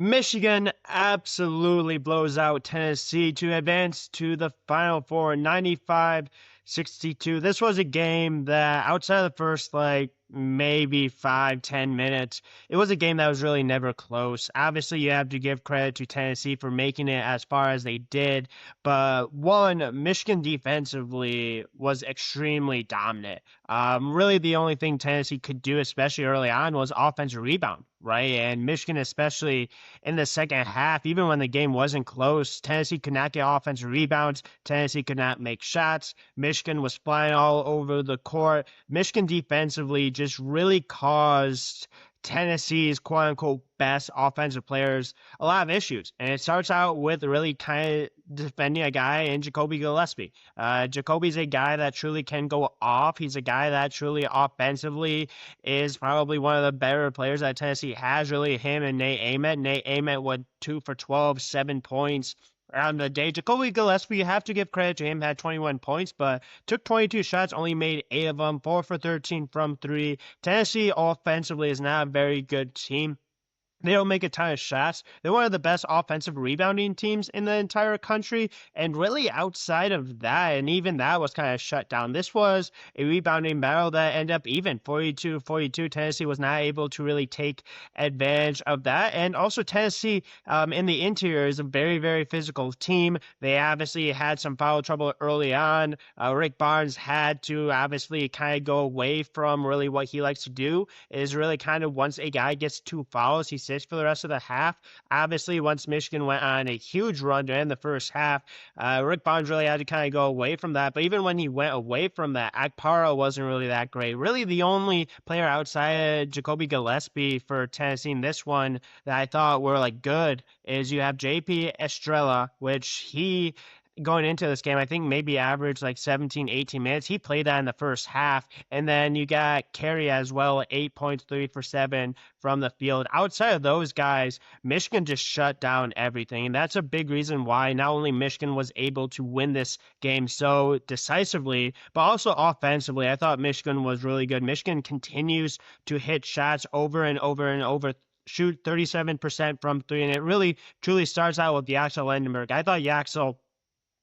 Michigan absolutely blows out Tennessee to advance to the Final Four, 95-62. This was a game that, outside of the first, maybe 5-10 minutes, it was a game that was really never close. Obviously, you have to give credit to Tennessee for making it as far as they did. But one, Michigan defensively was extremely dominant. Really, the only thing Tennessee could do, especially early on, was offensive rebound, right? And Michigan, especially in the second half, even when the game wasn't close, Tennessee could not get offensive rebounds. Tennessee could not make shots. Michigan was flying all over the court. Michigan defensively just really caused Tennessee's quote unquote best offensive players a lot of issues. And it starts out with really kind of defending a guy in Jacoby Gillespie. Jacoby's a guy that truly can go off. He's a guy that truly offensively is probably one of the better players that Tennessee has. Really, him and Nate Ament. Nate Ament went 2 for 12, 7 points on the day. Jacoby Gillespie, you have to give credit to him, had 21 points, but took 22 shots, only made 8 of them, 4 for 13 from 3. Tennessee offensively is not a very good team. They don't make a ton of shots. They're one of the best offensive rebounding teams in the entire country. And really outside of that, and even that was kind of shut down. This was a rebounding battle that ended up even 42-42. Tennessee was not able to really take advantage of that. And also Tennessee in the interior is a very, very physical team. They obviously had some foul trouble early on. Rick Barnes had to obviously kind of go away from really what he likes to do, is really kind of once a guy gets 2 fouls, he for the rest of the half. Obviously, once Michigan went on a huge run to end the first half, Rick Barnes really had to kind of go away from that. But even when he went away from that, Akpara wasn't really that great. Really, the only player outside of Jacoby Gillespie for Tennessee in this one that I thought were good is you have JP Estrella, which he going into this game, I think maybe averaged 17, 18 minutes. He played that in the first half. And then you got Carey as well, 8 points, 3 for 7 from the field. Outside of those guys, Michigan just shut down everything. And that's a big reason why not only Michigan was able to win this game so decisively, but also offensively. I thought Michigan was really good. Michigan continues to hit shots over and over and over, shoot 37% from 3. And it really, truly starts out with Yaxel Lendenberg. I thought Yaxel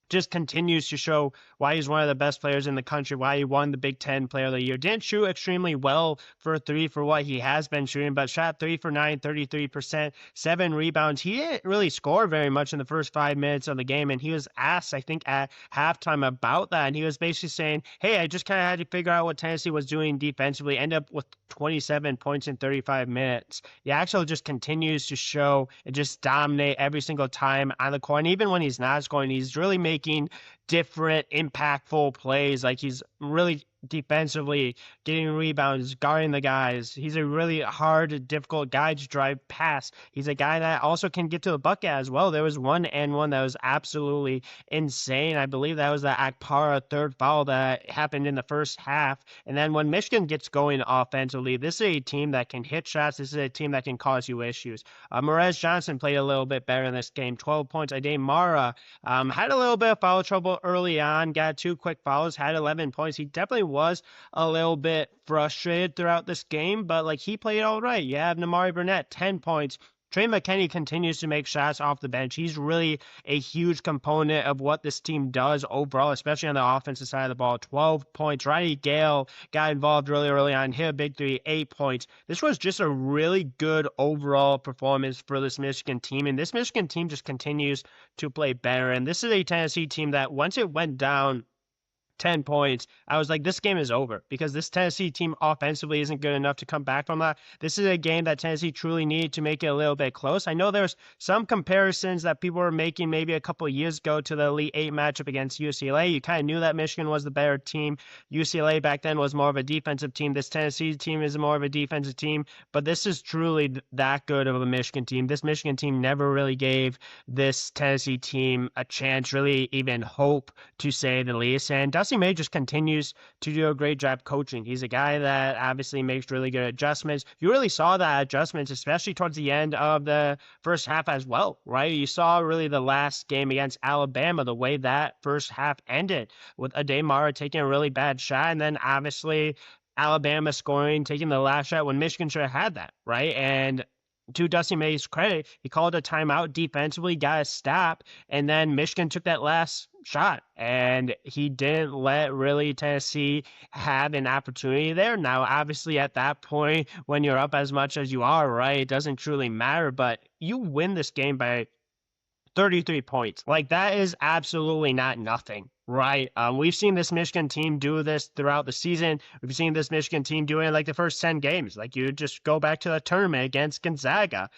just continues to show why he's one of the best players in the country, why he won the Big Ten Player of the Year. Didn't shoot extremely well for 3 for what he has been shooting, but shot 3 for 9, 33%, 7 rebounds. He didn't really score very much in the first 5 minutes of the game, and he was asked, I think, at halftime about that, and he was basically saying, hey, I just kind of had to figure out what Tennessee was doing defensively, end up with 27 points in 35 minutes. Yaxel just continues to show and just dominate every single time on the court, and even when he's not scoring, he's really making different impactful plays. He's really defensively getting rebounds, guarding the guys. He's a really hard, difficult guy to drive past. He's a guy that also can get to the bucket as well. There was one that was absolutely insane. I believe that was the Akpara third foul that happened in the first half. And then when Michigan gets going offensively, this is a team that can hit shots. This is a team that can cause you issues. Morez Johnson played a little bit better in this game, 12 points. Ade Mara had a little bit of foul trouble early on, got 2 quick fouls, had 11 points. He definitely was a little bit frustrated throughout this game, but he played all right. You have Namari Burnett, 10 points. Trey McKinney continues to make shots off the bench. He's really a huge component of what this team does overall, especially on the offensive side of the ball. 12 points. Riley Gale got involved really early on, hit a big 3, 8 points. This was just a really good overall performance for this Michigan team, and this Michigan team just continues to play better. And this is a Tennessee team that once it went down 10 points, I was like, this game is over, because this Tennessee team offensively isn't good enough to come back from that. This is a game that Tennessee truly needed to make it a little bit close. I know there's some comparisons that people were making maybe a couple of years ago to the Elite 8 matchup against UCLA. You kind of knew that Michigan was the better team. UCLA back then was more of a defensive team. This Tennessee team is more of a defensive team, but this is truly that good of a Michigan team. This Michigan team never really gave this Tennessee team a chance, really even hope, to say the least. And Dusty May just continues to do a great job coaching. He's a guy that obviously makes really good adjustments. You really saw that adjustments, especially towards the end of the first half as well, right? You saw really the last game against Alabama, the way that first half ended with Ade Mara taking a really bad shot, and then obviously Alabama scoring, taking the last shot when Michigan should have had that, right? And to Dusty May's credit, he called a timeout defensively, got a stop, and then Michigan took that last shot, and he didn't let really Tennessee have an opportunity there. Now, obviously, at that point, when you're up as much as you are, right, it doesn't truly matter, but you win this game by 33 points. Like, that is absolutely not nothing, right? We've seen this Michigan team do this throughout the season. We've seen this Michigan team do it in like the first 10 games. Like, you just go back to the tournament against Gonzaga.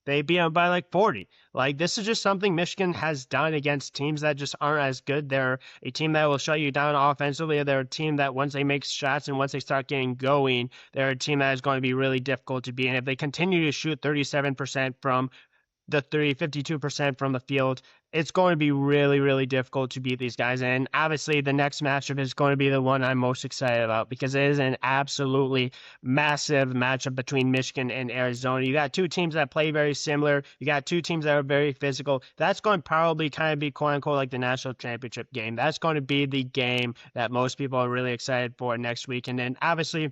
They beat them by like 40. Like, this is just something Michigan has done against teams that just aren't as good. They're a team that will shut you down offensively. They're a team that once they make shots and once they start getting going, they're a team that is going to be really difficult to beat. And if they continue to shoot 37% from the 52% from the field, it's going to be really, really difficult to beat these guys. And obviously, the next matchup is going to be the one I'm most excited about because it is an absolutely massive matchup between Michigan and Arizona. You got two teams that play very similar. You got two teams that are very physical. That's going to probably kind of be quote unquote like the national championship game. That's going to be the game that most people are really excited for next week. And then obviously,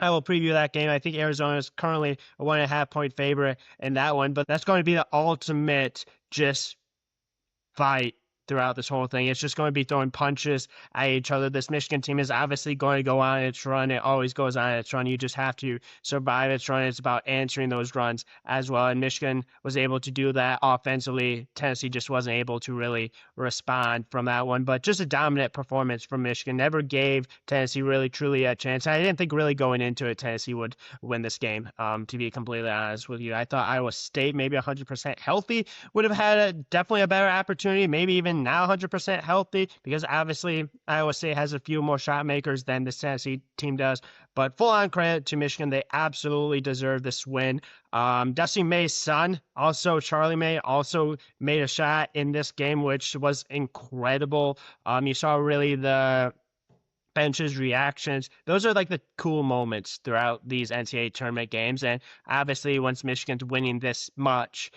I will preview that game. I think Arizona is currently a 1.5 point favorite in that one, but that's going to be the ultimate just fight throughout this whole thing. It's just going to be throwing punches at each other. This Michigan team is obviously going to go on its run. It always goes on its run. You just have to survive its run. It's about answering those runs as well. And Michigan was able to do that offensively. Tennessee just wasn't able to really respond from that one. But just a dominant performance from Michigan. Never gave Tennessee really truly a chance. I didn't think really going into it Tennessee would win this game, to be completely honest with you. I thought Iowa State, maybe 100% healthy, would have had definitely a better opportunity, maybe even now 100% healthy, because obviously Iowa State has a few more shot makers than the Tennessee team does. But full on credit to Michigan. They absolutely deserve this win. Dusty May's son, also Charlie May, also made a shot in this game, which was incredible. You saw really the benches, reactions. Those are like the cool moments throughout these NCAA tournament games. And obviously, once Michigan's winning this much,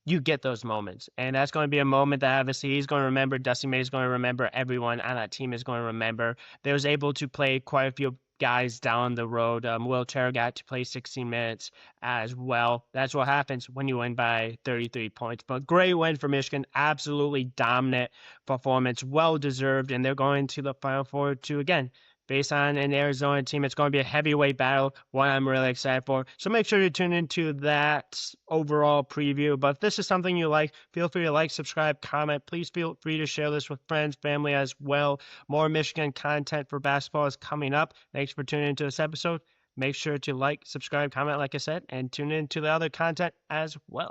you get those moments. And that's going to be a moment that obviously he's going to remember. Dusty May is going to remember. Everyone on that team is going to remember. They was able to play quite a few guys down the road. Will Terra got to play 16 minutes as well. That's what happens when you win by 33 points. But great win for Michigan. Absolutely dominant performance. Well deserved. And they're going to the Final Four to, again, based on an Arizona team. It's going to be a heavyweight battle, one I'm really excited for. So make sure to tune into that overall preview. But if this is something you like, feel free to like, subscribe, comment. Please feel free to share this with friends, family as well. More Michigan content for basketball is coming up. Thanks for tuning into this episode. Make sure to like, subscribe, comment, like I said, and tune in to the other content as well.